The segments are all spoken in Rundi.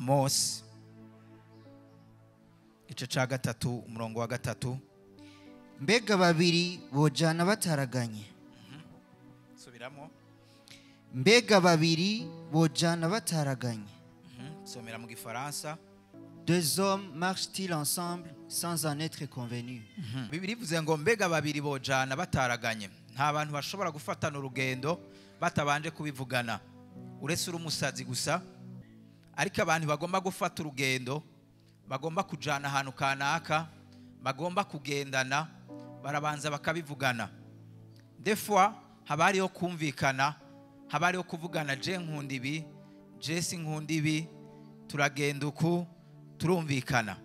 Mose igice cya 3 umurongo wa 3. Mbega babiri bojana bataraganye. Subiramo. Mbega babiri bojana bataraganye. Somera mu gifaransa. Deux hommes marchent-ils ensemble sans en être convenus? Bibiri ivuze ngo mbega babiri bojana bataraganye. Nta bantu bashobora gufatana urugendo batabanje kubivugana. Uretse uri umusazi gusa, ariko abantu bagomba gufata urugendo, bagomba kujana ahantu kanaka, bagomba kugendana, barabanza bakabivugana. Defwa habariho kumvikana, habariho kuvugana, je nkunda ibi, je sinkunda ibi, turagenda uku, turumvikana.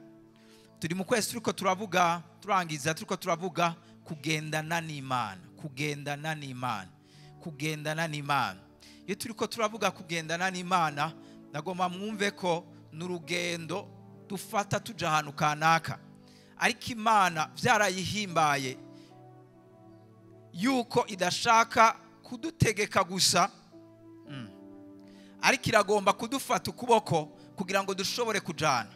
Turi mu kwezi turiko turavuga, turangiza turiko turavuga kugendana n'Imana, kugendana n'Imana, kugendana n'Imana. Iyo turiko turavuga kugendana n'Imana, nagomba mwumve ko n'urugendo dufata tuja ahantu kanaka, ariko Imana vyarayihimbaye yuko idashaka kudutegeka gusa, ariko iragomba kudufata ukuboko kugira ngo dushobore kujana.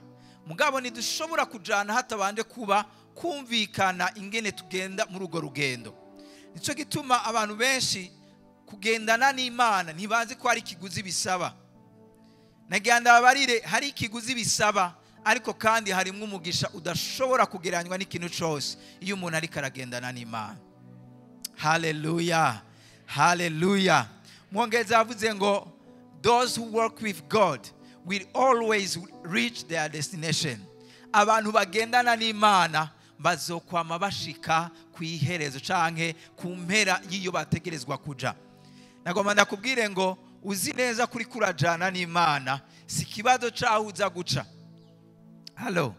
Mugabo ntidushobora kujana hatabanje kuba kumvikana ingene tugenda muri urwo rugendo. Nico gituma abantu benshi kugendana n'Imana ntibazi ko hari ikiguzi bisaba. Nagenda abarire hari ikiguzi bisaba, ariko kandi harimo umugisha udashobora kugereranywa n'ikintu cyose iyo umuntu ari karagendana n'Imana. Hallelujah, hallelujah. Mwongeza avuze ngo those who work with God will always reach their destination. Abantu bagendana n'Imana bazokwama bashika ku iherezo canke ku mpera y'iyo bategerezwa kuja. Nagomba ndakubwire ngo uzi neza kuri kurajana n'Imana si kibazo cahuza guca. Hello.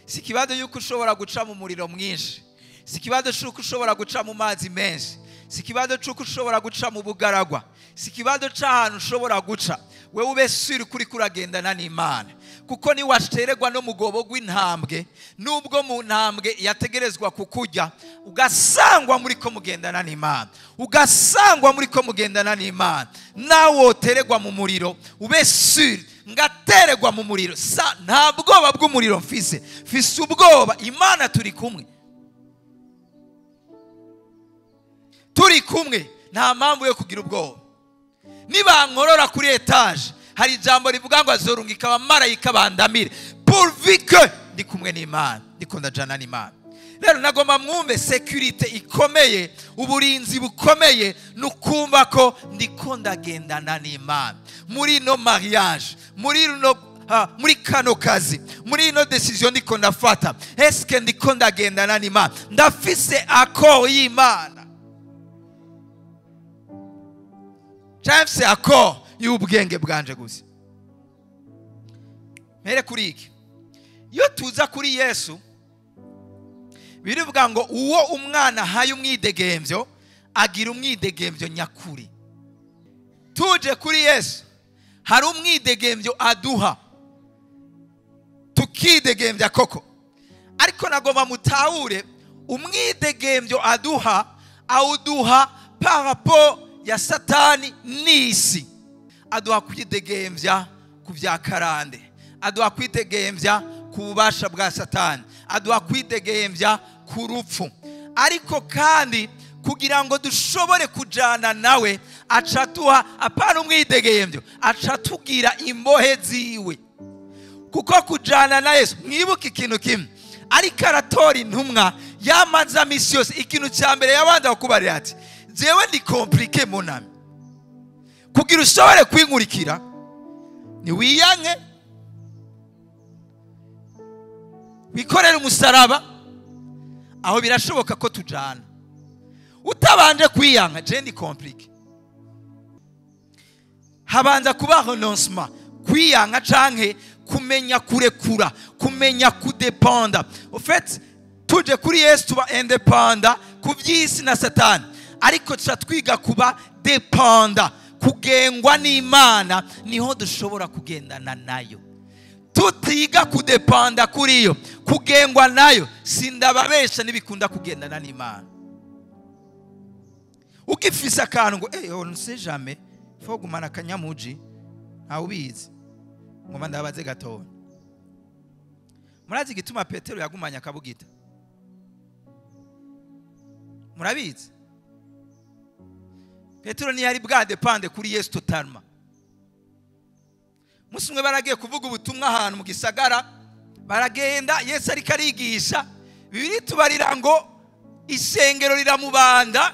Si kibazo yuko ushobora guca mu muriro mwinshi. Si kibazo cyuko ushobora guca mu mazi menshi. Si kibazo cyuko ushobora guca mu bugaragwa. Si kibazo cy'ahantu ushobora guca. We ube suri kuri kuragendana n'Imana. Kuko ni washeregwa no mugobo gw'intambwe, nubwo mu ntambwe yategerezwa kukurya, ugasangwa muri ko mugendana n'Imana. Ugasangwa muri ko mugendana n'Imana. Nawe woteregwa mu muriro, ube suri ngateregwa mu muriro. Nta bwoba bw'umuriro mfise. Fise ubwoba Imana turi kumwe. Turi kumwe, nta mpamvu yo kugira ubwoba. Niba nkorora kuri etage, hari ijambo rivuga ngo azorungika abamarayika bandamire. Pourvu que ndi kumwe n'Imana, ndiko ndajana n'Imana. Rero nagomba mwumve security ikomeye, uburinzi bukomeye, nukumva ko ndiko ndagendana n'Imana. Muri no mariage, muri kano kazi, muri no decision ndiko ndafata, eske ndiko ndagendana n'Imana? Ndafise accord y'Imana. Chafse accord y'ubwenge bwanje gusa. Mere kuri iki. Iyo tuza kuri Yesu, birivuga ngo uwo umwana haye umwidegemvyo agira umwidegemvyo nyakuri. Tuje kuri Yesu, hari umwidegemvyo aduha, tukidegemvya koko. Ariko nagomba mutahure umwidegemvyo aduha awuduha par rapport ya Satani n'isi. Aduha kwidegemvya ku vya karande, aduha kwidegemvya ku bubasha bwa Satani, aduha kwidegemvya ku rupfu. Ariko kandi kugira ngo dushobore kujana nawe, acatuha apana umwidegemvyo, acatugira imbohe ziwe. Kuko kujana na Yesu, mwibuke ikintu kimwe, ariko aratora intumwa yamaza misi yose. Ikintu cya mbere yabanda kubarira ati, jewe ndi compliqué monami. Kugira ushobore kwinkurikira ni wiyanke, wikorera umusaraba, aho birashoboka ko tujana. Utabanje kwiyanka, je ndi compliqué. Habanza kuba renoncement, kwiyanka canke kumenya kurekura, kumenya kudependa. Au fait, tuje kuri Yesu tuba independa ku by'isi na Satani, ariko twiga kuba dependa, kugengwa n'Imana, niho dushobora kugendana nayo. Tutiga kudependa kuri yo, kugengwa nayo, sindababesha nibikunda kugendana n'Imana. Ukifisa akantu ngo on ne sait jamais, faut gumana kanyamuji, ntawubizi. ngoma ndabaze gatoya. Murazi igituma Petero yagumanya akabugita? Murabizi? Petero ntiyari bwadepande kuri Yesu totalement. Musumwe baragiye kuvuga ubutumwa ahantu mu gisagara, baragenda Yesu ariko arigisha, Bibiri tubarira ngo isengero riramubanda,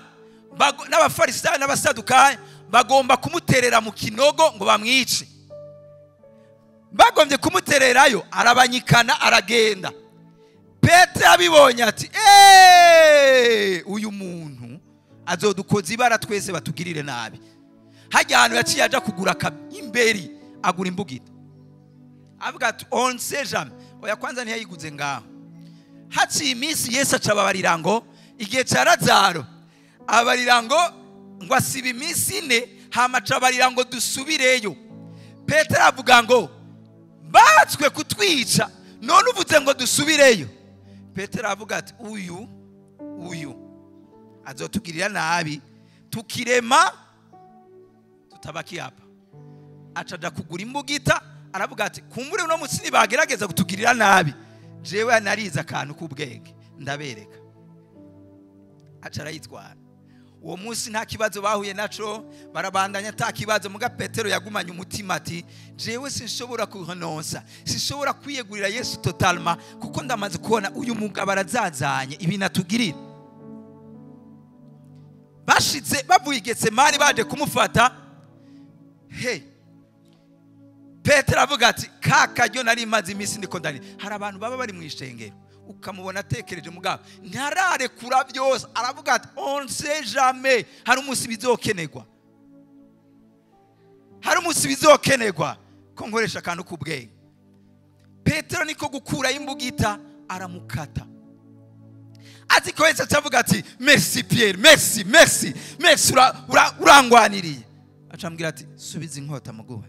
n'abafarisayo n'abasadukayo bagomba kumuterera mu kinogo ngo bamwice. Bagombye kumutererayo, arabanyikana aragenda. Petero abibonye ati uyu muntu azodukoza ibara twese batugirire nabi. Hajya ahantu yaciye aja kugura imberi, agura imbugita. Avuga ati on sait jamais. Oya kwanza ntiyayiguze ngaho. Haciye iminsi Yesu acababarira ngo igihe cya Lazaro, abarira ngo asiba iminsi 4, hama acabarira ngo dusubireyo. Petero avuga ngo batswe kutwica, none uvuze ngo dusubireyo. Petero avuga ati uyu azotugirira nabi, tukirema tutabaki hapa. Acaja kugura imbugita, aravuga ati kumbure uno munsi bagerageza kutugirira nabi, jewe nariza akantu k'ubwenge ndabereka. Aca arayitwara. Uwo munsi nta kibazo bahuye naco, barabandanya nta kibazo. Muga Petero yagumanye umutima ati jewe sinshobora kuhononsa, sinshobora kwiyegurira Yesu totalement, kuko ndamaze kubona uyu mugabo arazazanye ibi natugirira. Bashitse bavuye Getsemani baje kumufata, Petero avuga ati kakaryo nari maze iminsi ndiko ndani. Hari abantu baba bari mu ishengero ukamubona atekereje mugabo ntararekura byose, aravuga ati on sait jamais, hari umunsi bizokenegwa, hari umunsi bizokenegwa ko nkoresha akantu k'ubwenge. Petero niko gukura imbugita aramukata. Ati ko Yesu avuga ati merci Pierre, merci urangwaniriye. Acambwira ati subiza inkota muguha,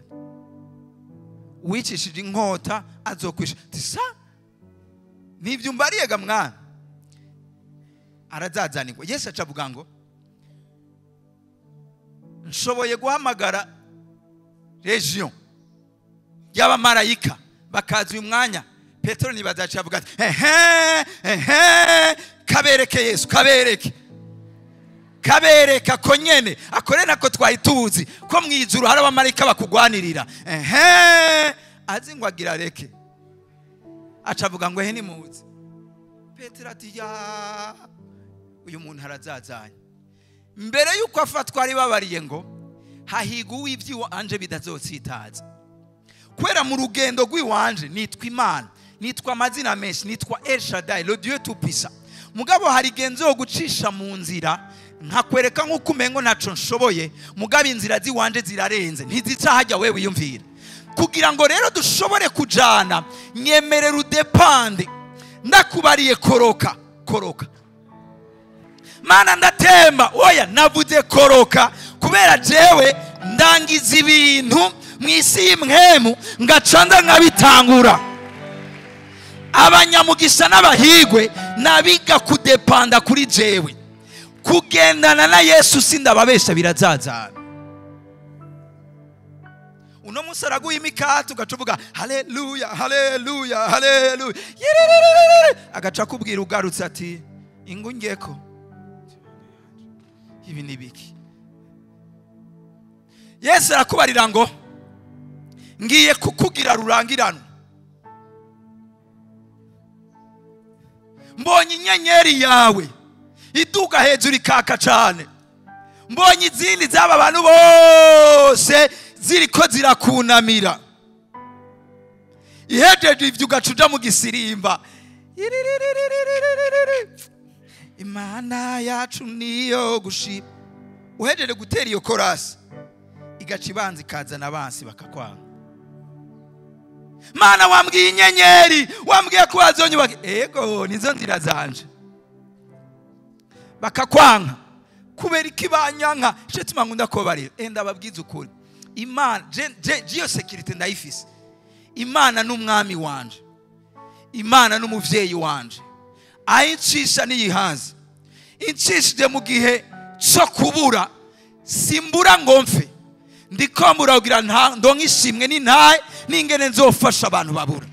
wicishije inkota azokwisha. Tisa nivyo mbariye ga mwana, arazazanirwa. Yesu acavuga ngo nshoboye guhamagara region y'abamarayika bakaza uyu mwanya. Petero nibazaca avuga ati kabereke Yesu, kabereka ko nyene akore nako twahituzi ko mwijuru hari abamarayika bakugwanirira. Azi ngo agira reke, acavuga ngo ni muzi. Petero ati ya uyu muntu harazazanye. Mbere yuko afatwa ari babariye ngo hahiga uw'ivyo anje bidazotsitaza. Kwera mu rugendo rw'iwanje nitwa Imana, nitwa amazina menshi, nitwa El Shaddai, le Dieu tout puissant. Mugabo hari genzo yo gucisha mu nzira nkakwereka nk'uko umengo ntaco nshoboye, mugabo inzira ziwanje zirarenze ntizica hajya wewe yumvira. Kugira ngo rero dushobore kujana, nyemerera udepande, ndakubariye koroka. Mana ndatemba, oya navuze koroka, kubera jewe ndangiza ibintu mwisi y'imhemu ngacanda nkabitangura. Abanyamugisha n'abahigwe nabiga kudepanda kuri jewe. Kugendana na Yesu sindababesha birazazana. Uno munsi araguye imikate ugacuvuga haleluya. Agaca kubwira ugarutse ati ingu ngeko ibi nibiki. Yesu arakubarira ngo ngiye kukugira rurangirano. Mbonye inyenyeri yawe iduga hejuru ikaka cyane, mbonye izindi z'aba bantu bose ziriko zirakunamira. Ihejeje ivyo ugacuja mu gisirimba, Imana yacu niyo gushima. Uhejeje gutera iyo korasi igaca ibanza ikazana abansi bakakwanga. Mana wambwiye inyenyeri, wambwiye ko wazonyubaka. Ego nizo nzira zanje. Bakakwanga kubera ikibanyanka. Cetuma ngunda ko barira. Enda babwiza ukuri. Imana je security ndayifise. Imana n'umwami wanje, Imana n'umuvyeyi wanje. Ayincisha niyihaze. Incishije mu gihe cyo kubura, simbura ngo mfe. ndikombura kugira ndonke ishimwe n'intahe n'ingene nzofasha abantu babura.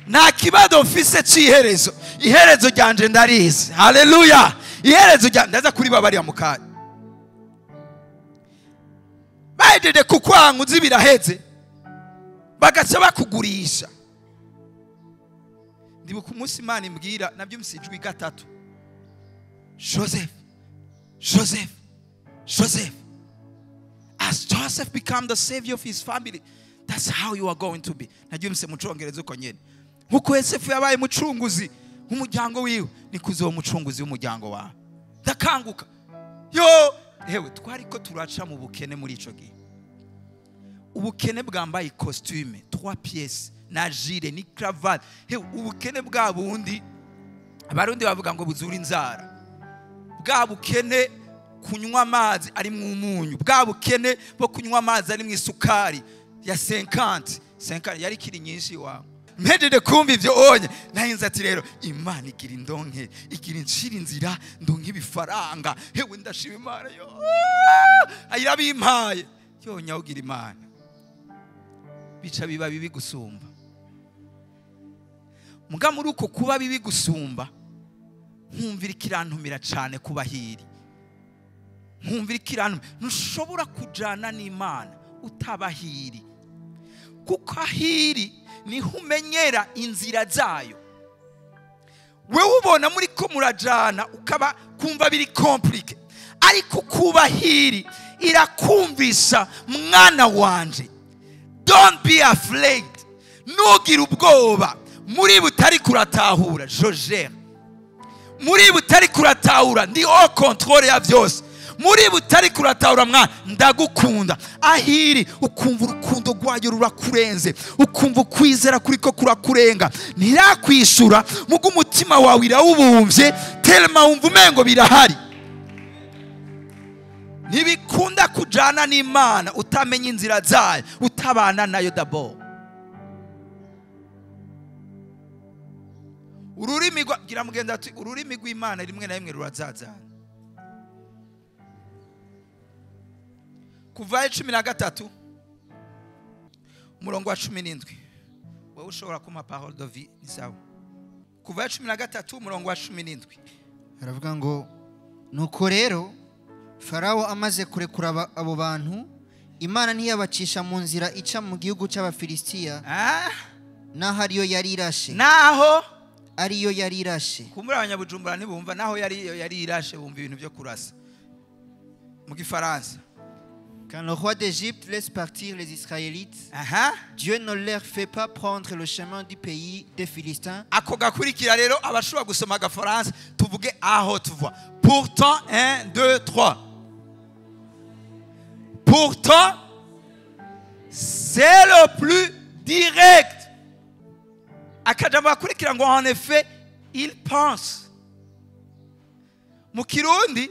Nta kibazo mfise c'iherezo, iherezo ryanje ndarizi. Haleluya! Iherezo ryanje ndaza kuri babariya mukanya. Bahejeje kukwanga uzi biraheze, bagaca bakugurisha. Ndibuka umunsi Imana imbwira, nabyo msijwi gatatu, Joseph, as Joseph became the savior of his family, that's how you are going to be. Najyo mse mucongereza uko nyene. Nkuko Yosefu yabaye mucunguzi w'umuryango wiwe, nikuzo umucunguzi w'umuryango wawe. Ndakanguka. Yo, hewe twariko turaca mu bukene muri ico gihe. Ubukene bwambaye costume, 3 pièces, na jire, ni cravate. Hewe ubukene bwa bundi abarundi bavuga ngo buzura inzara. Bwa bukene kunywa amazi ari mu munyu, bwa bukene bwo kunywa amazi ari mu isukari ya 50 yari kiri nyinshi wawe. Mpejeje kumva ivyo onye nahinze ati rero Imana igira indonke, igira inshira inzira ndonke ibifaranga. Hewe ndashima Imana yo ayirabimpaye yonya ugira Imana bica biba bibi gusumba. Muga muri uko kuba bibi gusumba, nkumvira ikirantumira cyane kubahiri. Nkumvira ikirantumira, ntushobora kujana n'Imana utabahiri, kuko ahiri niho umenyera inzira zayo. Wewe ubona muri ko murajana ukaba kumva biri complique, ariko kubahiri irakumvisha mwana wanje, don't be afraid, nugira ubwoba. Muri butari kuratahura Joseph, muri butari kuratahura ndi au contrôle ya byose, muri butari kuratahura mwana ndagukunda. Ahiri ukumva urukundo rwayo rurakurenze, ukumva kwizera kuriko kurakurenga, ntirakwishura mugo umutima wawe irawubumvye telema wumva umengo birahari. Ntibikunda kujana n'Imana utamenya inzira zayo, utabana nayo d'abord. Ururimi gira mugenda ati ururimi rw'Imana rimwe na rimwe rurazazana. Kuva 13 umurongo wa 17, wewe ushobora kuma parole de vie ni sawa. Kuva 13 umurongo wa 17 aravuga ngo nuko rero Farawo amaze kurekura abo bantu, Imana ntiyabacisha mu nzira ica mu gihugu cy'Abafilisitiya, naho ariyo yari irashe. Naho ariyo yari irashe. Kumbura abanyabujumbura ntibumva naho yari irashe, bumva ibintu byo kurasa mu gifaransa. Quand le roi d'Égypte laisse partir les Israélites, Dieu ne leur fait pas prendre le chemin du pays des Philistins. Ako gakurikira rero abashobora gusoma agafaransa tuvuge aho tuva. Pourtant 1 2 3. Pourtant c'est le plus direct. Akajambo gakurikira ngo en effet il pense. Mu Kirundi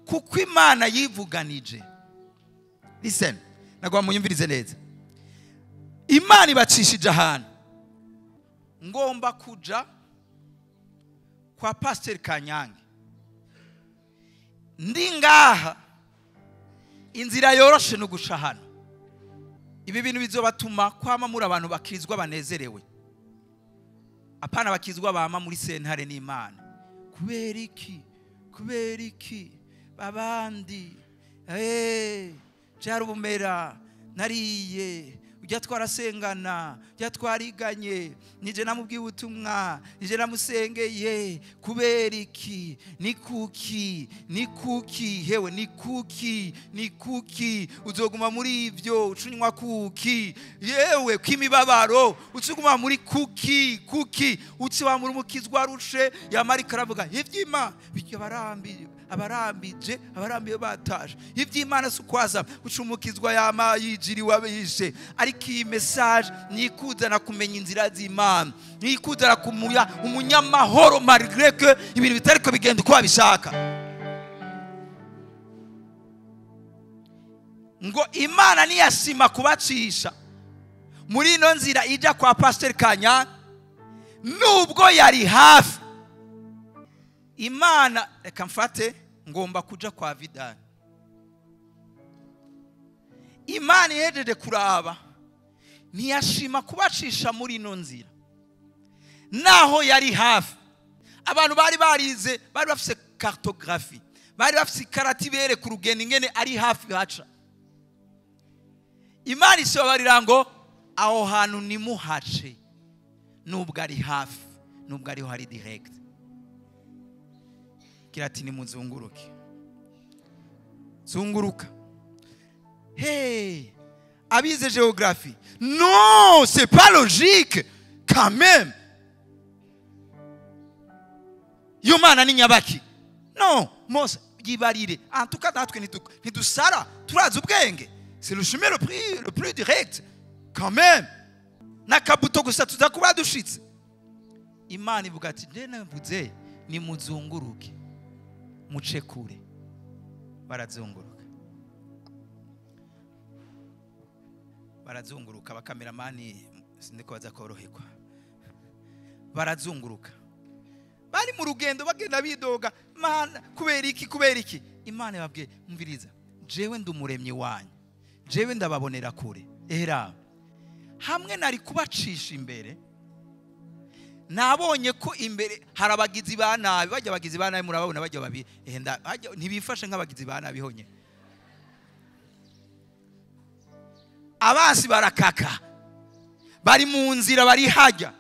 kuko Imana yivuganije. Listen, nagwa munyumvirize neza. Imana ibacishije ahantu. Ngomba kuja kwa Pastor Kanyange. Ndi ngaha inzira yoroshe no gusha hano. Ibi bintu bizobatuma kwama muri abantu bakirizwa banezerewe. Apana bakizwa bama muri sentare n'Imana. Kubera iki babandi cyari ubumera nariye ujya twarasengana ujya twariganye nije namubwiye ubutumwa nije namusengeye kubera iki ni kuki hewe ni kuki uzoguma muri ivyo ucunywa kuki yewe kwimibabaro ucuguma muri kuki uciwa muri mukizwa rushe yamari karavuga ivyima bikyo abarambiye bataje ivy'Imana sukwaza ucumukizwa yama yijiri wabishe. Ariko iyi message nikuzana kumenya inzira z'Imana, nikuzana kumuya umunyamahoro malgré que ibintu bitariko bigenda uko babishaka. Ngo Imana niyashima kubacisha muri ino nzira ija kwa Pastor Kanya, nubwo yari hafi. Imana reka mfate ngomba kuja kwa Vidani. Imana ihejeje kuraba ntiyashima kubacisha muri ino nzira naho yari hafi. Abantu bari barize, bari bafise cartographie, bari bafise ikarati bereka urugendo ingene ari hafi haca. Imana isobarira ngo aho hantu nimuhace nubwo ari hafi, nubwo ariho hari direct. Kirati nimuzunguruke, zunguruka. Hey, abize géographie, non, c'est pas logique quand même. Yomana ni nyabaki. Non, Mose yibarire. En tout cas natwe ntidusara, turazi ubwenge. C'est le chemin le plus direct quand même. Nakabuto gusa tuzakuba dushitse. Imana ivuga ati navuze ni muzunguruke muce kure. Barazunguruka. Barazunguruka abakameramani sindiko baza koroherwa. Barazunguruka. Bari mu rugendo bagenda bidoga, mana kubera iki. Imana yababwiye mviriza, jewe ndumuremyi wanyu, jewe ndababonera kure. Era hamwe nari kubacisha imbere, nabonye ko imbere harabagizi banabi, bajya bagizi banabi murababona bajya babi, ntibifashe nk'abagizi banabi honye. Abansi barakaka, bari mu nzira, bari hajya.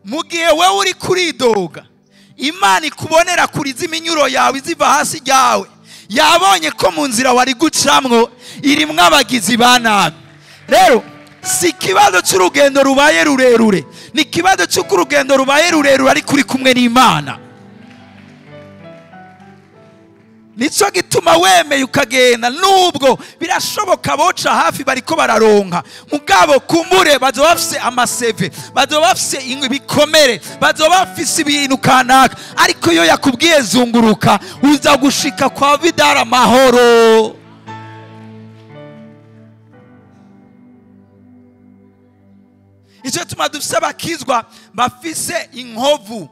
Mugihe wewe uri kuridoga, Imana ikubonera kuri ziminyuro yawe ziva hasi yawe, yabonye ko mu nzira wari gucamwo irimwe abagizi banabi. Rero si kibazo cy'urugendo rubaye rurerure, ni kibazo cy'urugendo rubaye rurerure ari kuri kumwe n'Imana. Nico gituma wemeye ukagenda, nubwo birashoboka boca hafi bariko bararonka, mugabo kumure bazoba bafise amaseve, bazoba bafise ibikomere, bazoba bafise ibintu kanaka, ariko yo yakubwiye zunguruka uza gushika kwa vidara amahoro. Ico tuma dufise abakizwa bafise inkovu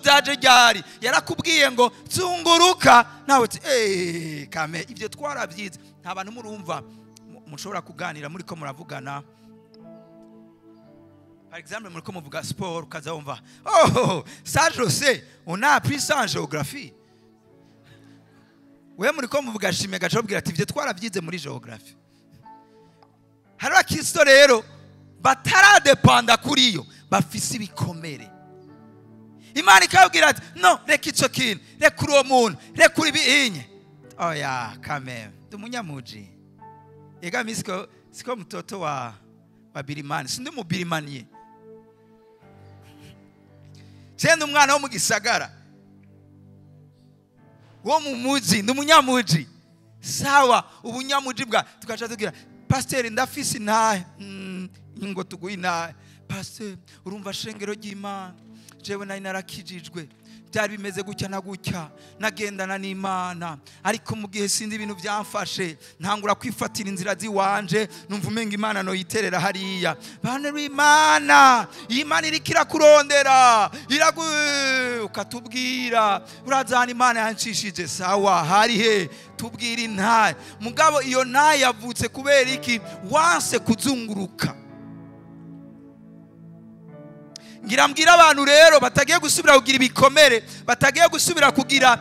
zaje ryari, yarakubwiye ngo zunguruka, nawe uti kame ibyo twarabyize. Nta bantu murumva mushobora kuganira muri ko muravugana, par exemple muri ko muvuga sport ukaza wumva ça je sais, on a appris ça en géographie. We muri ko muvuga shime gacobwira ati ibyo twarabyize muri géographie. Hari abakristo rero bataradepanda kuri yo, bafise ibikomere. Imana ikabwira ati no, reka ico kintu, reka uwo muntu, reka uri biinye. Oya kame tumunyamuji. Ega misiko siko mtoto wa birimani, sindi mu birimaniye. Cyenda umwana wo mu gisagara, wo mu muji, ndumunyamuji. Sawa, ubunyamuji bwa tukaca tugira pasteur ndafisi naye ingo tuguina. Pasteur urumva shengero ry'Imana, jewe nari narakijijwe, byari bimeze gutya na gutya, nagendana n'Imana, ariko mu gihe sindi ibintu byamfashe, ntangura kwifatira inzira ziwanje, numva umenga Imana no yiterera hariya. Bana b'Imana, Imana irikira kurondera, ukatubwira urazana Imana yancishije. Sawa, hari he tubwira intaye. Mugabo iyo ntaye yavutse kubera iki? Wanse kuzunguruka. Ngirambwira abantu rero batagiye gusubira kugira ibikomere, batagiye gusubira kugira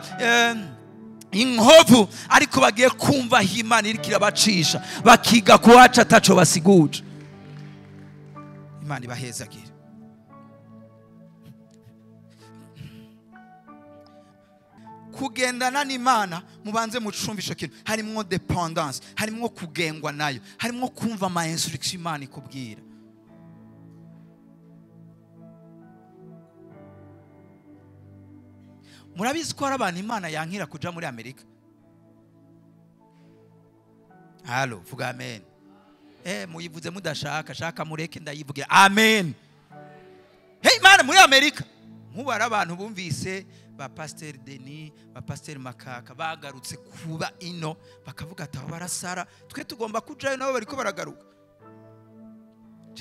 inkovu, ariko bagiye kumva Imana irikira bacisha, bakiga kuhaca ataco basiguje. Imana ibahezagire. Kugendana n'Imana mubanze mucumbisha kintu, harimo dependance, harimo kugengwa nayo, harimo kumva ama instruction Imana ikubwira. Murabizi ko hari abantu Imana yankira kuja muri Amerika? Halo, vuga amen. Muyivuze mudashaka, shaka mureke ndayivugira. Amen. Hey Imana muri Amerika. Mubara abantu bumvise ba Pasteur Denis, ba Pasteur Makaka bagarutse kuba ino, bakavuga ati barasara, twe tugomba kujayo nabo bariko baragaruka.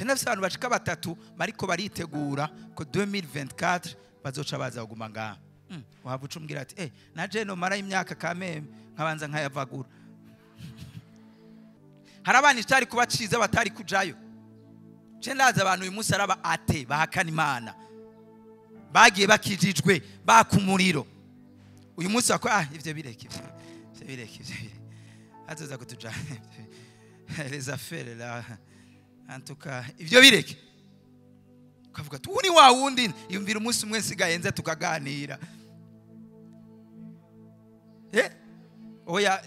Abantu bashika batatu bariko baritegura ko 2024 bazoca baza kuguma ngaha. Wabuca umbwira ati naje no mara imyaka kameme nkabanza nkayavagura. hari abana itari kuba ciza batari kujayo. Je ndaza abantu uyu munsi araba ate bahakana Imana, bagiye bakijijwe bakumuriro. Uyu munsi akwa ivyo bireke azoza kutuja les affaires là en tout cas ivyo bireke. Kavuga tuni wa wundi yumvira umunsi umwe sigayenze tukaganira. Oya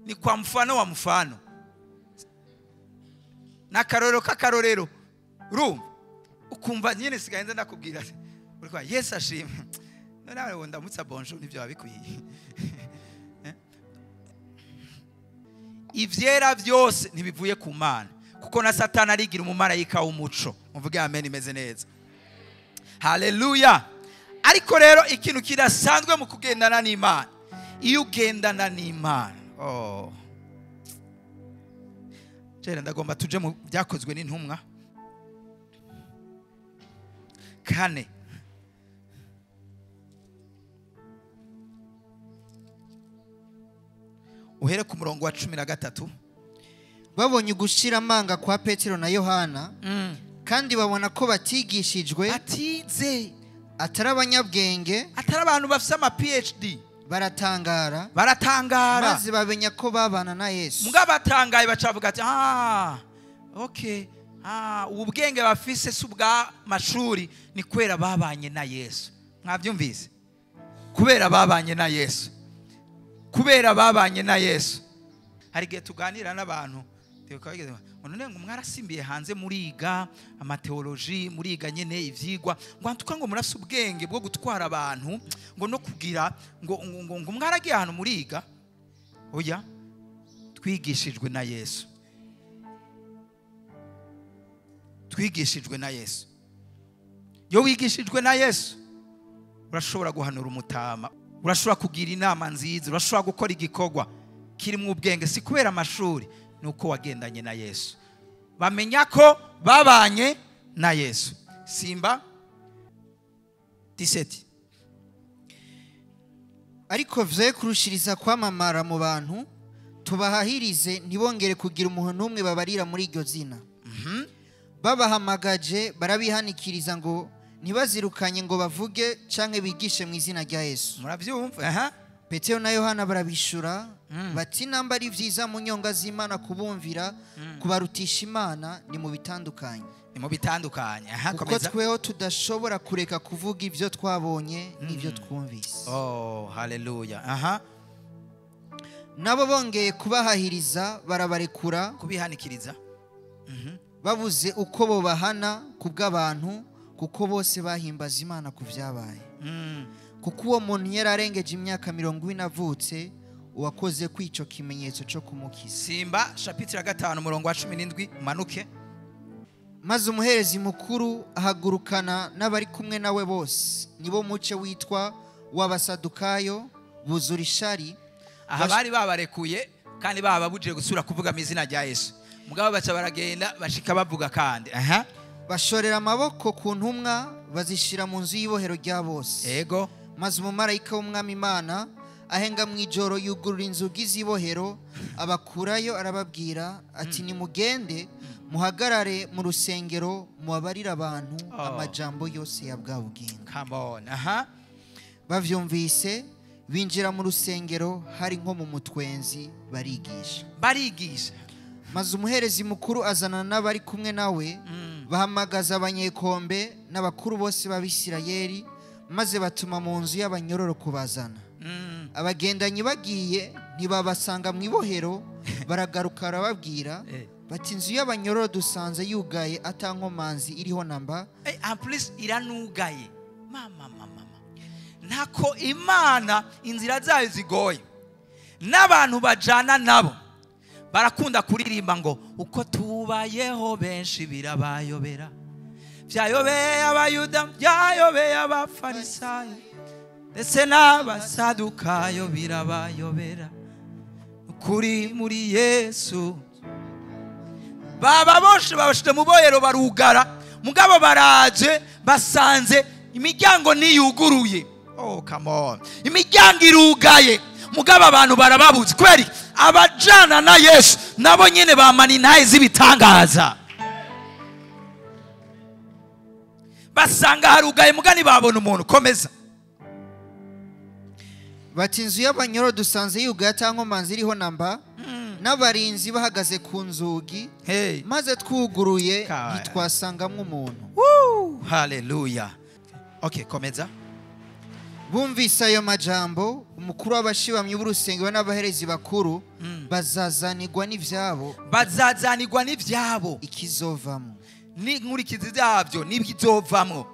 ni kwa mfano wa mfano. Na karorero kakarorero. Urumva ukumva nyene sigayenze ndakubwira. Urikwa Yesu ashimwe. Nawe wonda mutsa bonjour nivyo babikwiye. Ivyera vyose ntibivuye ku Mana, kuko na Satani arigira umumarayika w'umuco. Muvuge amen imeze neza. Haleluya. Ariko rero ikintu kidasanzwe mu kugendana n'Imana, iyo ugendana n'Imana, Jere ndagomba tuje mu byakozwe n'intumwa 4. Uhere ku murongo wa 13. Babonye gushira amanga kwa Petero na Yohana, kandi babona ko batigishijwe, atize, atari abanyabwenge, atari abantu bafite ama PhD. Baratangara maze babenya ko babana na Yesu. Mugabo batangaye bacavuga ati okay, ubwenge bafise subwa mashuri ni kwera babanye na Yesu. Mwavyumvise? Kubera babanye na Yesu. Kubera babanye na Yesu. Hari gihe tuganira n'abantu tekageze none ngo mwarasimbiye hanze muriga amateoloji, muriga nyene ivyigwa, ngo antuka ngo murafise ubwenge bwo gutwara abantu, ngo no kugira ngo mwaragiye ahantu muriga. Oya, twigishijwe na Yesu. Twigishijwe na Yesu. Yo wigishijwe na Yesu, urashobora guhanura umutama, urashobora kugira inama nziza, urashobora gukora igikorwa kirimo ubwenge. Si kubera amashuri, nuko wagendanye na Yesu. Bamenya ko babanye na Yesu. Simba 17. Ariko vye kurushiriza kwamamara mu bantu, tubahahirize ntibongere kugira umuntu n'umwe babarira muri iryo zina. Babahamagaje barabihanikiriza ngo ntibazirukanye ngo bavuge canke bigishe mu izina rya Yesu. Muravyumva? Petero na Yohana barabishura bati namba ari vyiza mu nyonga z'Imana kubumvira, kubarutisha Imana ni mu bitandukanye. Ni mu bitandukanye. Kuko tweho tudashobora kureka kuvuga ivyo twabonye n'ivyo twumvise. Haleluya. Nabo bongeye kubahahiriza barabarekura, kubihanikiriza, babuze uko bo bahana kubw'abantu, kuko bose bahimbaza Imana ku vyabaye. Kuko uwo muntu yararengeje imyaka 40 avutse, uwakoze kwico kimenyetso cyo kumukiza. Simba chapitre 5 umurongo wa 17 manuke. Maze umuherezi mukuru ahagurukana n'abari kumwe nawe bose, nibo muce witwa w'abasadukayo, buzura ishari. Aha bari babarekuye kandi bababuje gusura kuvuga izina rya Yesu. Mugabo baca baragenda bashika bavuga kandi. Bashorera amaboko ku ntumwa bazishira mu nzu y'ibohero rya bose. Ego. Maze umumarayika w'Umwami Imana ahenga mu ijoro yugurura inzugi z'ibohero, abakurayo arababwira ati nimugende muhagarare mu rusengero mubabarira abantu amajambo yose ya bwa bugingo. Come on. Bavyumvise binjira mu rusengero hari nko mu mutwenzi barigisha. Maze umuherezi mukuru azana n'abari kumwe nawe, bahamagaza abanyekombe n'abakuru bose b'Abisirayeli, maze batuma mu nzu y'abanyororo kubazana. Abagendanyi bagiye ntibabasanga mu ibohero, baragaruka arababwira bati inzu y'abanyororo dusanze yugaye atankomanzi iriho namba. En plus iranugaye. Mama. Ntako Imana inzira zayo zigoye. N'abantu bajana nabo barakunda kuririmba ngo uko tubayeho benshi birabayobera. Vyayobeye abayuda, vyayobeye abafarisayo, ndetse n'abasadukayo birabayobera. Kuri muri Yesu baba boshe babashite mu bohero barugara, mugabo baraje basanze imiryango niyuguruye. Come on. Imiryango irugaye, mugabo abantu barababuze. Kweri abajana na Yesu nabo nyene bamana intahe z'ibitangaza. Basanga harugaye mugani babona umuntu. Komeza. Bati inzu y'abanyoro dusanze yugaye cyangwa manzi iriho namba n'abarinzi bahagaze ku nzugi maze twuguruye ntitwasangamwe umuntu. Haleluya. Okay, komeza. Bumvise ayo majambo umukuru w'abashibamyi b'urusengero n'abaherezi bakuru bazazanirwa n'ivyabo ikizovamo ni nkurikizi zabyo n'ibizovamo.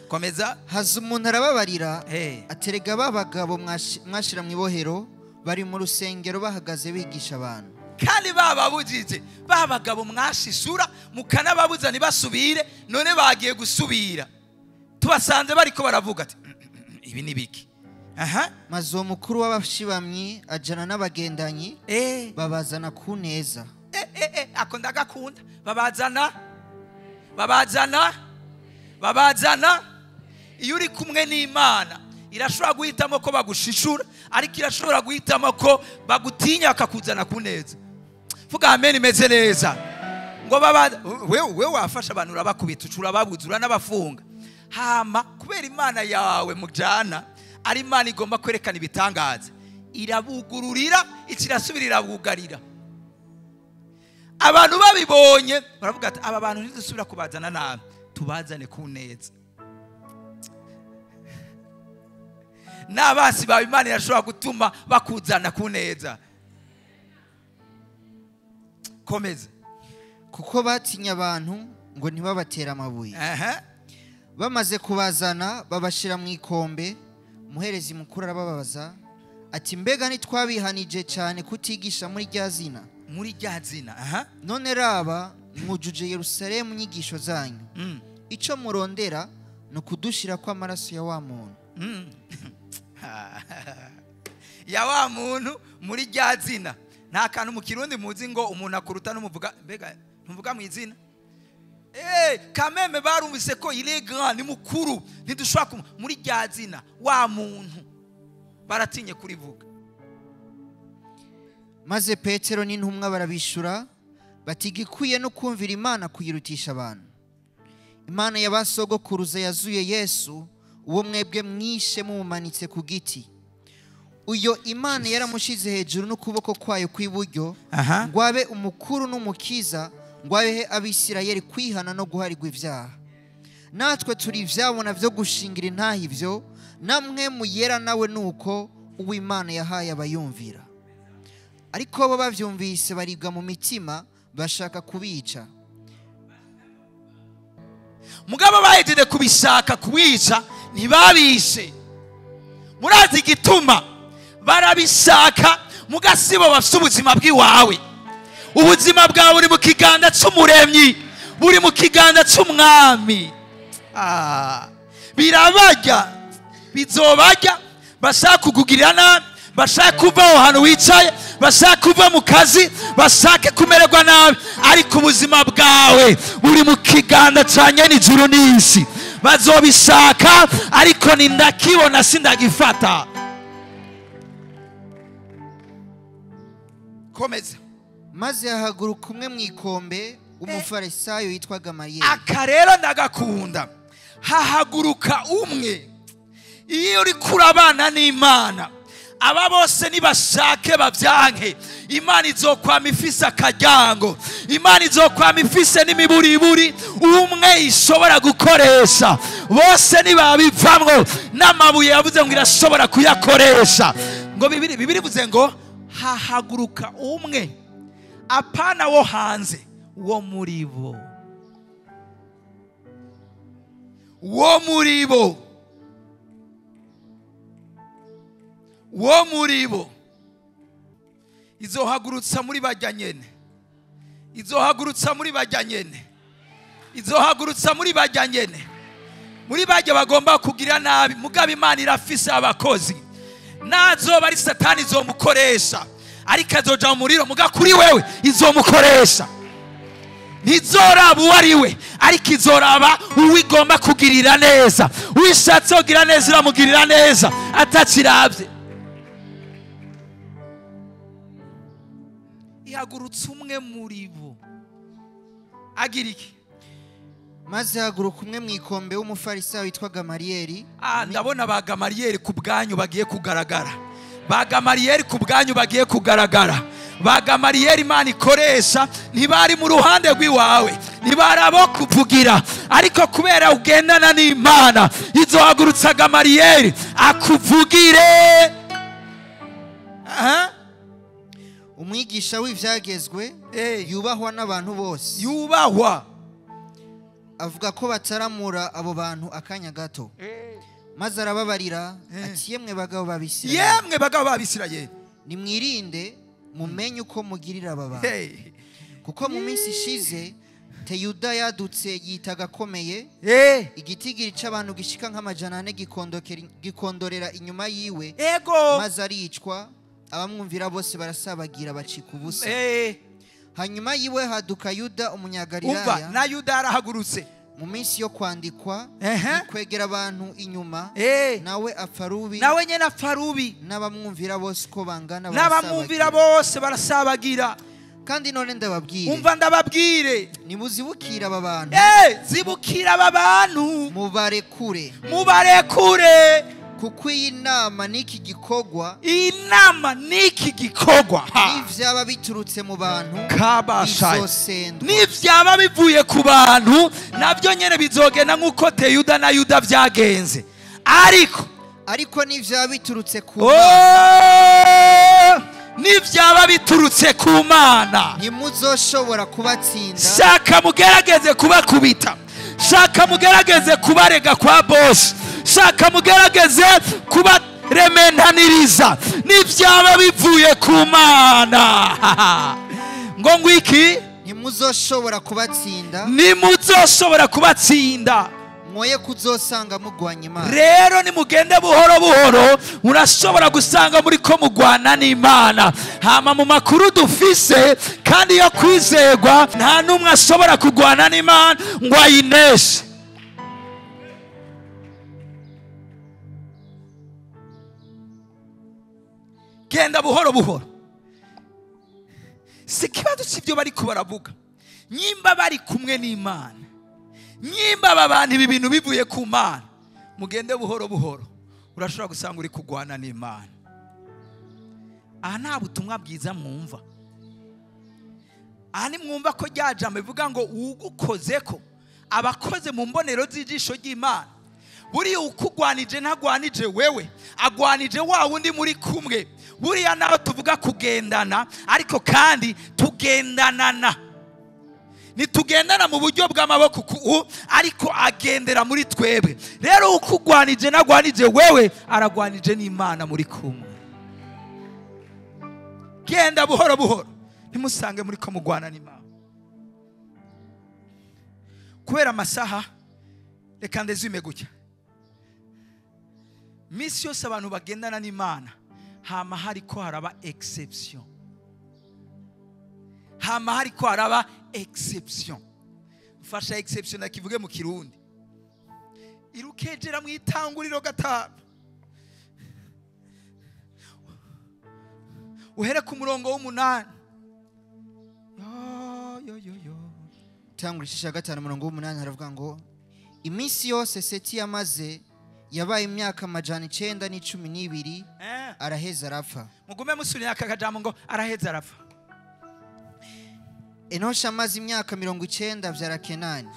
Komeza. Haza umuntu arababarira aterega babagabo mwashira mu ibohero bari mu rusengero bahagaze bigisha abantu. Kandi bababujije babagabo mwashishura mukanababuza ntibasubire none bagiye gusubira. Tubasanze bariko baravuga ati ibi ni biki. Maze uwo mukuru w'abashibamyi ajana n'abagendanyi babazana ku neza. Ako ndagakunda. Babazana iyo uri kumwe n'Imana irashobora guhitamo ko bagushishura ariko irashobora guhitamo ko bagutinya akakuzana ku neza. Vuga amen imeze neza. Ngo wewe wafasha abantu urabakubita ucura babuzura n'abafunga. Hama kubera Imana yawe mujana ari Imana igomba kwerekana ibitangaza irabugururira ikirasubirira bugarira. Abantu babibonye baravuga ati aba bantu ntidusubira kubazana nabi tubazane ku neza. N'abasi bawe Imana irashobora gutuma bakuzana ku neza. Komeza. Kuko batinya abantu ngo ntibabatera amabuye. Bamaze kubazana babashira mu ikombe muherezi mukuru arababaza ati mbega ntitwabihanije cyane kutigisha muri rya zina. None raba mwujuje Yerusalemu nyigisho zanyu. Ico murondera no kudushira kwa maraso ya wa muntu. Ya wa muntu muri rya zina. Nta kantu mu Kirundi muzi ngo umuntu akuruta n'umuvuga mbega ntuvuga mu izina. Kameme barumvise ko ile grand ni mukuru ntidushaka muri rya zina wa muntu baratinye kurivuga. Maze Petero n'intumwa barabishura batigikwiye no kumvira Imana kuyirutisha abantu. Imana yabasogokuruza yazuye Yesu uwo mwebwe mwishe mumanitse ku giti. Uyo Imana yaramushize hejuru n'ukuboko kwayo kw'iburyo ngwabe umukuru n'umukiza ngwabe abisirayeli kwihana no guharirwa ivyaha. Natwe turi ivyabona vyo gushingira intahe ivyo namwe muyera nawe nuko uwo Imana yahaye abayumvira. Ariko bo bavyumvise baribwa mu mitima bashaka kubica. Mugabo bahejeje kubishaka kubica ntibabishe. Murazi igituma barabishaka mugasibo bafite ubuzima bw'iwawe. Ubuzima bwawe buri mu kiganza cy'umuremyi buri mu kiganza cy'umwami. Birabarya bizobarya bashaka kugugirira nabi bashaka kuva aho hantu wicaye bashaka kuva mu kazi bashaka kumererwa nabi ariko ubuzima bwawe buri mu kiganza cyanye n'ijuru n'isi. Bazobishaka ariko nindakibona sindagifata. Komeza. Maze hahaguruka umwe mu ikombe umufarisayo yitwaga Mariya. Akarero ndagakunda. Hahaguruka umwe. Iyo uri kurabana n'Imana aba bose nibashake bavyanke Imana izokwama ifise akaryango. Imana izokwama ifise n'imiburiburi umwe ishobora gukoresha. Bose nibabivamwo n'amabuye yavuze ngo irashobora kuyakoresha. Ngo bibiri vuze ngo hahaguruka umwe apana wo hanze wo muribo. Wo muribo izohagurutsa muri bajya nyene. Izohagurutsa muri bajya nyene. Izohagurutsa muri bajya nyene. Muri bajya bagomba kugira nabi mugabo Imana irafise abakozi. Nazo bari Satani izomukoresha ariko azoja mu muriro muga kuri wewe izomukoresha. Ntizoraba uwariwe ariko izoraba uwigomba kugirira neza. Wishatse kugira neza iramugirira neza atakirabye. ihagurutse umwe muri bo agira iki? maze haguruka umwe mu ikombe w'umufarisayo witwa Gamariyeli. Ndabona ba Gamariyeli ku bwanyu bagiye kugaragara. Ba Gamariyeli ku bwanyu bagiye kugaragara. Ba Gamariyeli Imana ikoresha ntibari mu ruhande rw'iwawe, ntibari abo kuvugira, ariko kubera ugendana n'Imana izohagurutsa Gamariyeli akuvugire. Umwigisha w'ivyagezwe yubahwa n'abantu bose. Yubahwa. Avuga ko bataramura abo bantu akanya gato. Maze arababarira ati yemwe bagabo b'Abisirayeli. Yemwe bagabo b'Abisirayeli. Nimwirinde mumenye uko mugirira aba bantu. Kuko mu minsi ishize Teyuda yadutse yitaga akomeye. Igitigiri c'abantu gishika nk'amajana 4 gikondorera inyuma yiwe. Maze aricwa, abamwumvira bose barasabagira bacika ubusa. Hanyuma yiwe haduka Yuda umunyagalilaya. Umva na Yuda arahagurutse mu minsi yo kwandikwa kwegera abantu inyuma. Nawe afarubi, nawe nyene afarubi, n'abamwumvira bose ko bangana barasabagira. Kandi none ndababwire, umva ndababwire, nimuzibukira aba bantu. Zibukira aba bantu, mubarekure kuko iyi nama n'iki gikorwa n'ivyaba biturutse mu bantu bizosendwa, n'ivyaba bivuye ku bantu navyo nyene bizogenda nk'uko Teyuda na Yuda vyagenze. Ariko n'ivyaba biturutse ku n'ivyaba biturutse ku Mana ntimuzoshobora kubatsinda. Shaka mugerageze kubakubita, shaka mugerageze kubarega kwa boss, shaka mugerageze kubarementaniriza, n'ivyaba bivuye ku Mana ngo ngwiki ntimuzoshobora kubatsinda, mwoye kuzosanga mugwanya Imana. Rero nimugende buhoro buhoro, urashobora gusanga muri ko mugwana n'Imana. Hama mu makuru dufise kandi yo kwizerwa, nta numwe ashobora kugwana n'Imana ngo ayineshe. Genda buhoro buhoro. Sikibazo cy'ibyo bari ko baravuga. Nyimba bari kumwe n'Imana, nyimba abantu ibi bintu bivuye ku Mana, mugende buhoro buhoro, urashobora gusanga uri kugwana n'Imana. Aha nta butumwa bwiza mwumva. Aha ni mwumva ko ryajambo bivuga ngo ugukoze ko abakoze mu mbonero z'ijisho ry'Imana. Buriya ukugwanije ntagwanije wewe, agwanije wa wundi muri kumwe. Buriya naho tuvuga kugendana, ariko kandi tugendanana. Nitugendana mu buryo bw'amaboko ariko agendera muri twebwe. Rero ukugwanije nagwanije wewe, aragwanije n'Imana muri kumwe. Genda buhoro buhoro, ntimusange muri ko mugwana n'Imana. Kubera amasaha reka ndezime gutya. Misi yose abantu bagendana n'Imana hama hariko haraba exception. Hama hariko haraba exception. Fasha exception akivuge mu Kirundi. Irukejera mu itanguriro 5. Uhere ku murongo w'8. Tangurisha 5 murongo w'8 haravuga ngo iminsi yose Seti yamaze yabaye imyaka 912 araheza arapfa. Mugume musunya aka kajambo ngo araheza arapfa. Enosha amaze imyaka 90 avyara Kenani.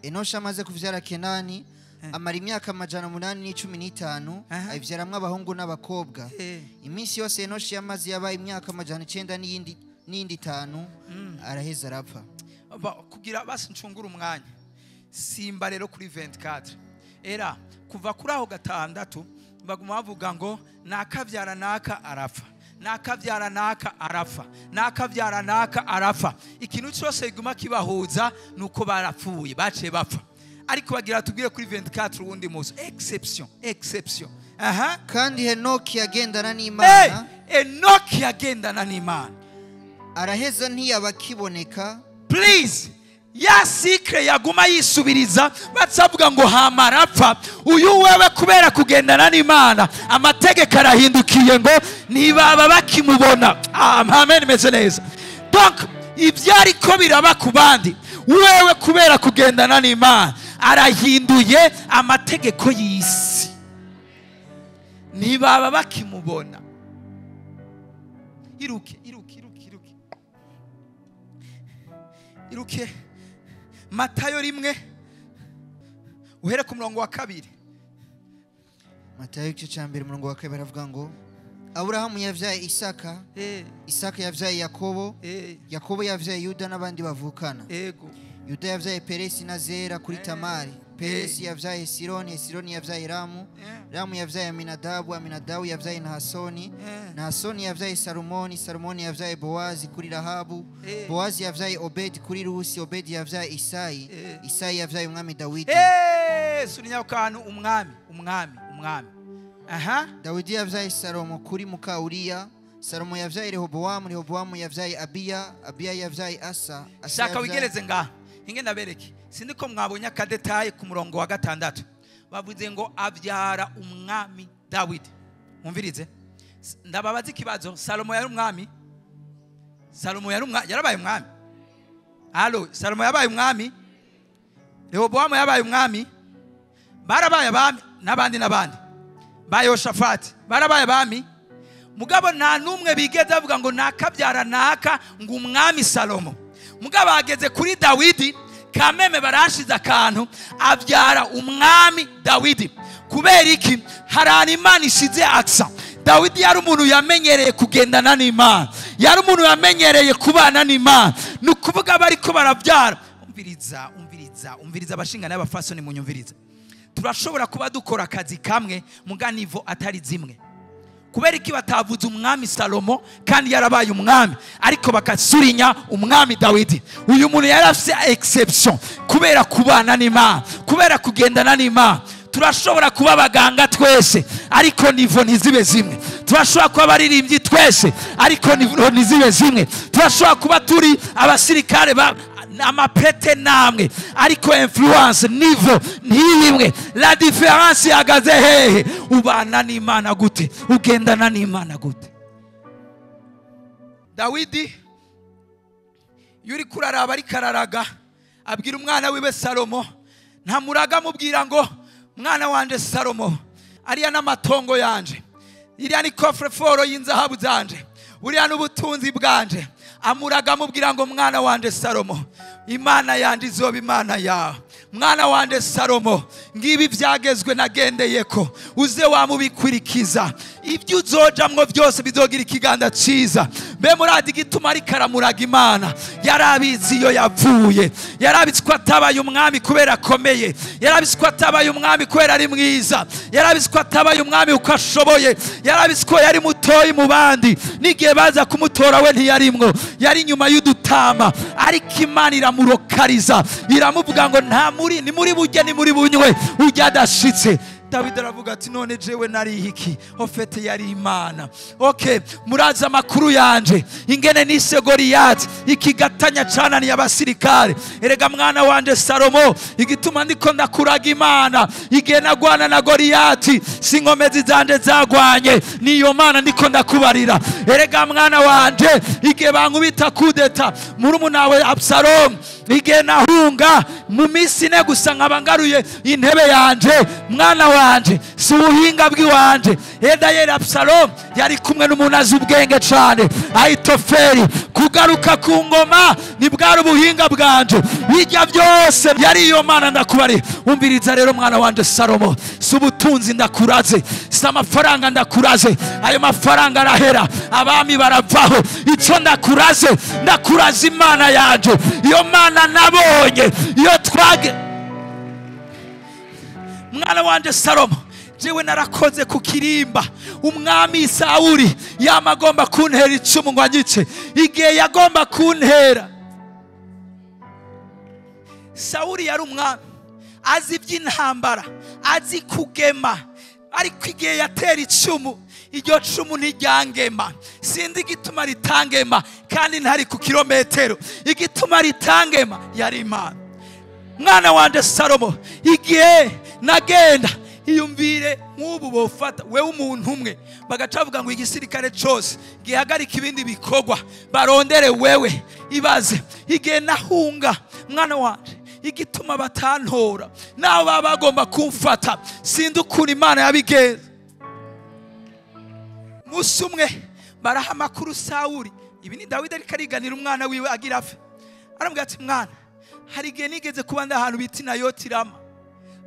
Enosha amaze kuvyara Kenani amara imyaka 815 ayivyaramwe abahungu n'abakobwa. Iminsi yose Enosha yamaze yabaye imyaka 900 n'indi 5 araheza arapfa. Kugira basi ncungura umwanya simba rero kuri 24 era kuva kuri aho 6 baguma bavuga ngo nakavyara naka arapfa, nakavyara naka arapfa, nakavyara naka arapfa. Ikintu cyose iguma kibahuza nuko barapfuye baciye bapfa. Ariko bagira tubwire kuri 24 ubundi muzo exception. Kandi Henoki yagendana n'Imana. Henoki yagendana n'Imana araheza ntiyabakiboneka. Please, ya sikre yaguma yisubiriza batsavuga ngo hamarapfa. Uyu wewe kubera kugendana n'Imana amategeko arahindukiye ngo ntibaba bakimubona. Amen, meze neza. donc ibyari ko biraba ku bandi wewe kubera kugendana n'Imana arahinduye amategeko y'isi ntibaba bakimubona. iruke Matayo 1 uhere ku murongo wa 2. Matayo igice cya 1 umurongo wa 2 baravuga ngo Aburahamu yavyaye Isaka, Isaka yavyaye Yakobo, Yakobo yavyaye Yuda n'abandi bavukana. Yuda yavyaye Peresi na Zera kuri Tamari, Peresi yavyaye Sironi, Sironi yavyaye Ramu, Ramu yavyaye Aminadabu, Aminadabu yavyaye Nahasoni, Nahasoni yavyaye Salomoni, Salomoni yavyaye Boazi kuri Rahabu, Boazi yavyaye Obedi kuri Rusi, Obedi yavyaye Isayi, Isayi yavyaye umwami Dawidi. Surinya ukanu umwami. Aha. Dawidi yavyaye Salomo kuri muka Uriya, Salomo yavyaye Rehobowamu, Rehobowamu yavyaye Abiya, Abiya yavyaye Asa, Asa shaka wigereze nga inge ndabereke sindi ko mwabonye akadetaye ku murongo wa 6 bavuze ngo abyara umwami Dawidi. Mumvirize ndababaza ikibazo, Salomo yari umwami? Yarabaye umwami? Allo, Salomo yabaye umwami? Rehobowamu yabaye umwami? Barabaye abami n'abandi ba Yoshafati barabaye abami, mugabo nta numwe bigeze avuga ngo nakabyara naka ngo umwami Salomo. Mugabo ageze kuri Dawidi kameme barashize akantu abyara umwami Dawidi. Kubera iki? Harana Imana ishize aksa. Dawidi yari umuntu yamenyereye kugendana n'Imana, yari umuntu yamenyereye kubana n'Imana. Nukuvuga bariko barabyara. Umviriza abashingana y'abafasoni munyumviriza. Turashobora kuba dukora akazi kamwe muga nivo atari zimwe. Kubera iki batavuze umwami Salomo kandi yarabaye umwami ariko bakasurinya umwami Dawidi? Uyu muntu yarafise exception kubera kubana n'Imana, kubera kugendana n'Imana. Turashobora kuba abaganga twese ariko nivo ntizibe zimwe. Turashobora kuba abaririmbyi twese ariko nivo ntizibe zimwe. Turashobora kuba turi abasirikare amapete namwe ariko influence nivo ntiyimwe. La différence yagaze hehe? Ubana n'Imana gute? Ugendana n'Imana gute? Dawidi yuri kuraraba ari kararaga abwira umwana wiwe Salomo, ntamuraga mubwira ngo mwana wanje Salomo, ariya n'amatongo yanje, iriya ni coffre fort y'inzahabu zanje, uriya n'ubutunzi bwanje. Amuraga mubwira ngo mwana wanje Salomo, Imana yanje izoba Imana yawe. Mwana wanje Salomo, ngibi byagezwe nagendeyeko, uze wamubikwirikiza. Ibyo uzojamwo byose bizogira ikiganda ciza. Mbe muradi gituma ari karamuraga Imana, yarabizi iyo yavuye, yarabizi ko atabaye umwami kubera akomeye, yarabizi ko atabaye umwami kubera ari mwiza, yarabizi ko atabaye umwami uko ashoboye, yarabizi ko yari mutoyi mu bandi, n'igihe baza kumutora we ntiyarimwo, yari nyuma y'udutama. Ariko Imana iramurokariza, iramuvuga ngo nta muri ni muri bujye ni muri bunywe ujya adashitse. Dawidi aravuga ati none jewe nari iki? Ofete yari Imana. Okay, muraza makuru yanje ingene nise Goliyati ikigatanya cana ni abasirikare. Erega mwana wanje Salomo, igituma ndiko ndakuraga Imana igihe nagwana na Goliyati singomezi zanje zagwanye, niyo Mana ndiko ndakubarira. Erega mwana wanje igihe bankubita kudeta murumuna we Absalom, igihe nahunga mu misi ne gusa nkabangaruye intebe yanje, mwana wanje si ubuhinga bw'iwanje. Edayeli Absalom yari kumwe n'umuntu azi ubwenge cyane, Ahitofeli. Kugaruka ku ngoma ni bwari ubuhinga bwanje, bijya byose yari iyo Mana ndakubari. Umviriza rero mwana wanje Salomo, si ubutunzi ndakuraze, si amafaranga ndakuraze, ayo mafaranga arahera, abami baravaho. Icyo ndakuraze Imana yanje, iyo Mana nabonye, iyo twage. Mwana wanje Salomo, jewe narakoze ku kirimba. Umwami Sawuli yamagomba kuntera icumu ngo anyice. Igihe yagomba kuntera, Sawuli yari umwami azi iby'intambara, azi kugema, ariko igihe yatera icumu, iryo cumu ntiryangema. Sindi igituma ritangema kandi ntari ku kilometero, igituma ritangema yari Imana. Mwana wanje Salomo, igihe nagenda iyumvire nk'ubu bofata wewe umuntu umwe bagacavuga ngo igisirikare cyose gihagarika ibindi bikorwa barondere wewe. Ibaze igihe nahunga mwana wanje igituma batantora naho baba bagomba kumfata sindi ukuntu Imana yabigenza. Musi umwe baraha amakuru Sawuli, ibi ni Dawidi ariko ariganira umwana wiwe agira apfe. Aramubwira ati mwana, hari igihe nigeze kuba ndi ahantu bita Nayotirama.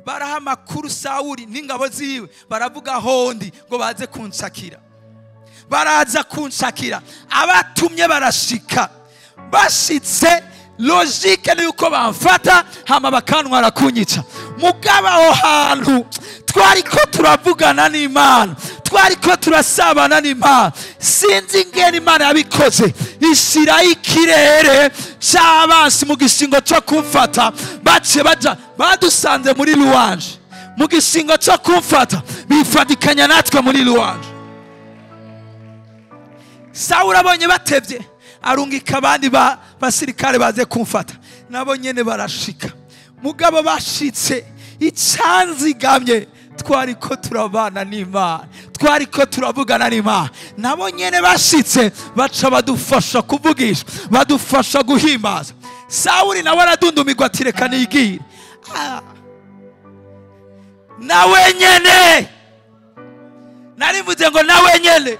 Baraha amakuru Sawuli n'ingabo ziwe baravuga hondi ngo baze kunshakira. Baraza kunshakira, abatumye barashika. Bashitse logique ni yuko bamfata hama bakantwara kunyica. Mugaba aho hantu twariko turavugana n'Imana, twariko turasabana n'Imana. Sinzi ingene Imana yabikoze, ishira ikirere cy'abansi mu gishingo cyo kumfata. Bace baja badusanze muri Luwanje mu gishingo cyo kumfata, bifadikanya natwe muri Luwanje. Sawuli abonye batevye arungika abandi basirikare baze kumfata, nabo nyene barashika. Mugabo bashitse icyanzigamye twariko turabana n'Imana, twariko turavugana n'Imana. Nabo nyene bashitse baca badufasha kuvugisha, badufasha guhimbaza. Sawuli nawe aradundumirwa ati reka nigire. Nawe nyene narivuze ngo nawe nyene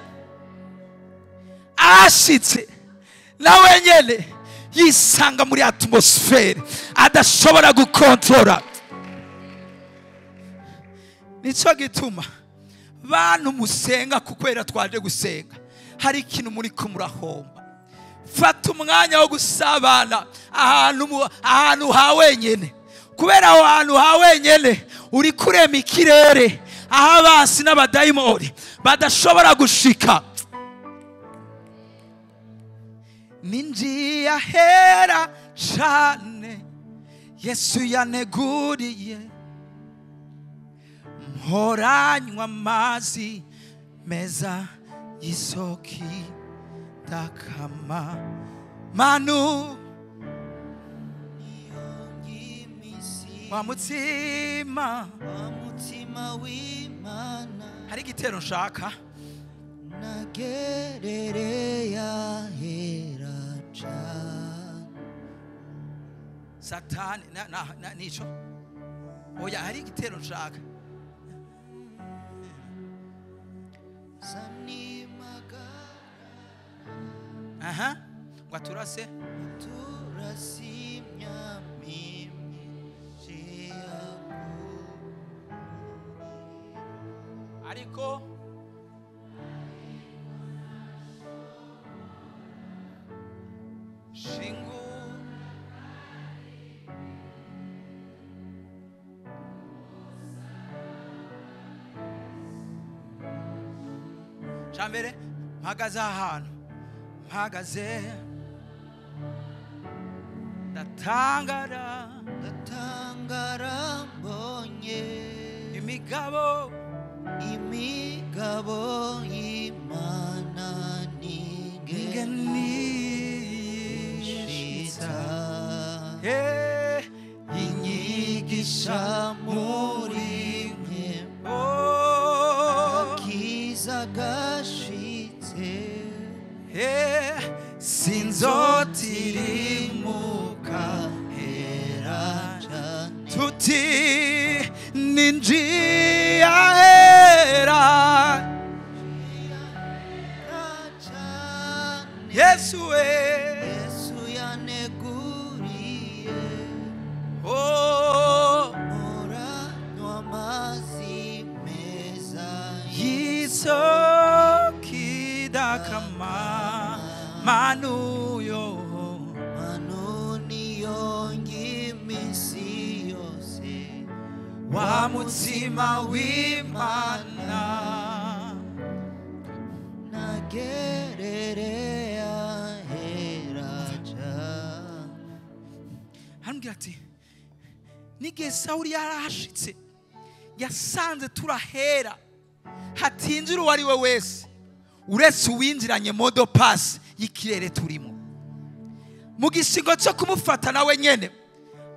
ashitse, nawe nyene yisanga muri atmosfere adashobora gukontrola. Nico gituma bantu musenga kukwera twaje gusenga, hari ikintu muri kumurahomba. Fata umwanya wo gusabana ahantu ha wenyene, kubera aho hantu ha wenyene uri kurema ikirere aho abansi n'abadayimoni badashobora gushika. Ninjiye ahera cane Yesu yaneguriye, mporanywa amazi meza y'isoki dakama manu wa mutima w'Imana. Hari igitero nshaka nagerere yahera cane Satani nico oya, hari igitero nshaka ngo turase ariko shingu chambere mpagaze ahantu, mpagaze ndatangara mbonye imigabo y'Imana n'ingenishitsa inyigisha muri mwe akiza gashitse sinzotirimuka hera tuti ninjiye ahera Yesu yaneguriye mporanywa amazi meza y'isoki dakama manu niyo ngimisi yose wa mutima w'Imana nagerere ahera cane. Hambwira ati n'igihe Sawuli yarashitse yasanze turahera hatinjira uwo ari we wese uretse uwinjiranye modo pass y'ikirere turimo. Mu gishingo cyo kumufata nawe nyene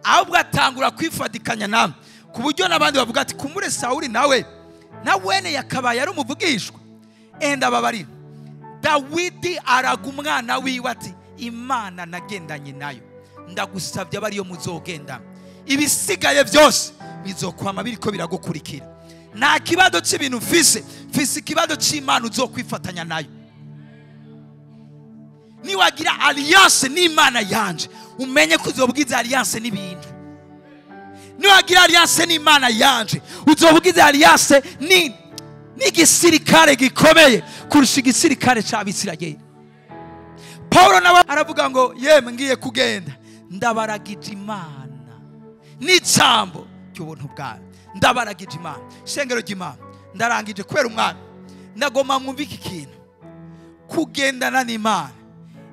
ahubwo atangura kwifadikanya namwe ku buryo n'abandi bavuga ati kumure Sawuli nawe wene yakabaye ari umuvugishwa. Enda babarira, Dawidi araga umwana wiwe ati Imana nagendanye nayo, ndagusabye abariyo muzogendana, ibisigaye byose bizokwama biriko biragukurikira. Nta kibazo cy'ibintu mfise ikibazo cy'Imana uzokwifatanya nayo. Niwagira alliance n'Imana yanje, umenye ko uzobwiza alliance n'ibintu. Niwagira alliance n'Imana yanje, uzobwiza alliance n'igisirikare gikomeye kurusha igisirikare cy'Abisirayeli. Paulo nawe aravuga ngo yemwe ngiye kugenda, ndabaragije Imana n'icambo cy'ubuntu bwawe, ndabaragije Imana. Shengero ry'Imana, ndarangije kwera umwana, ndagoma mwumva iki kintu, kugendana n'Imana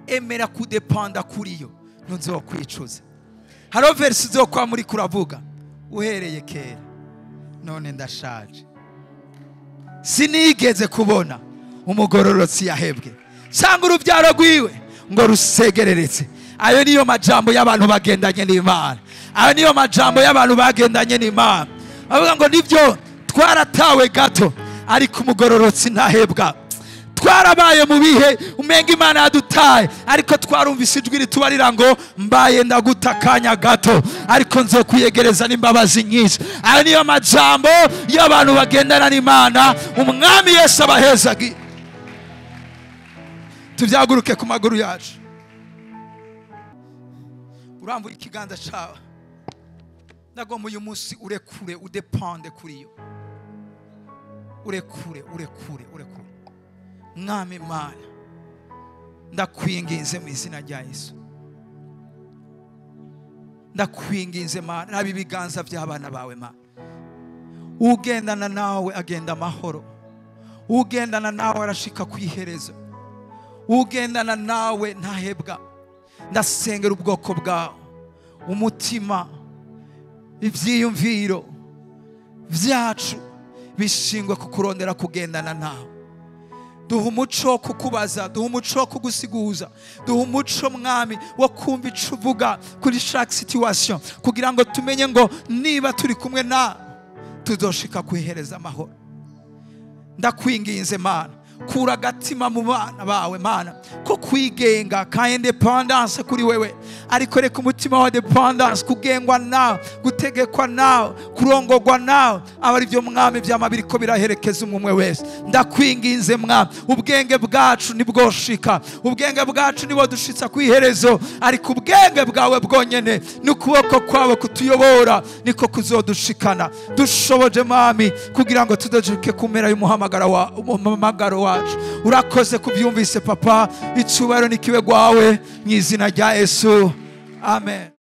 emera kudepanda kuri yo, ntuzokwicuza. Haro verse zokwa muri kuravuga, uhereye kera none ndashaje, sinigeze kubona umugororotsi yahebwe cyangwa urubyaro rwiwe ngo rusegereretse. Ayo niyo majambo y'abantu bagendanye n'Imana, ayo niyo majambo y'abantu bagendanye n'Imana. Bavuga ngo nibyo twaratawe gato, ariko umugororotsi ntahebwa. Twarabaye mu bihe umenga Imana yadutaye, ariko twarumvise ijwi ritubarira ngo mbaye ndagutakanya gato, ariko nzokwiyegereza n'imbabazi nyinshi. Ayo niyo majambo y'abantu bagendana n'Imana. Umwami Yesu abahezagi. Tuvyaguruke ku maguru yacu, urambuye ikiganza cawe, ndagomba uyu munsi urekure, udepande kuri yo, urekure. Mwami Mana, ndakwinginze mu izina rya Yesu, ndakwinginze Mana, nabi ibiganza by'abana bawe Mana. Ugendana nawe agenda amahoro, ugendana nawe arashika kwihereza, ugendana nawe ntahebwa. Ndasengera ubwoko bwawe, umutima, ibyiyumviro byacu bishingwe kukurondera kugendana nawe. Duha umuco wo kukubaza, duha umuco wo kugusiguza, duha umuco Mwami wo kumva ico uvuga kuri chaque situation, kugira ngo tumenye ngo niba turi kumwe nawe tuzoshika kwihereza amahoro. Ndakwinginze Mana, kura agatima mu bana bawe Mana ko kwigenga ka independence kuri wewe, ariko reka umutima wa dependence, kugengwa nawe, gutegekwa nawe, kurongorwa nawe, aba ari byo Mwami byama biriko biraherekeza umwe wese. Ndakwinginze Mwami, ubwenge bwacu nibwoshika, ubwenge bwacu nibo dushitsa kwiherezo, ariko ubwenge bwawe bwonyene n'ukuboko kwawe kutuyobora niko kuzodushikana. Dushoboje Mwami kugira ngo tudajuke kumera y'umuhamagaro wacu. Urakoze kubyumvise Papa, icubaro nikiwe gwawe mu izina rya Yesu, amen.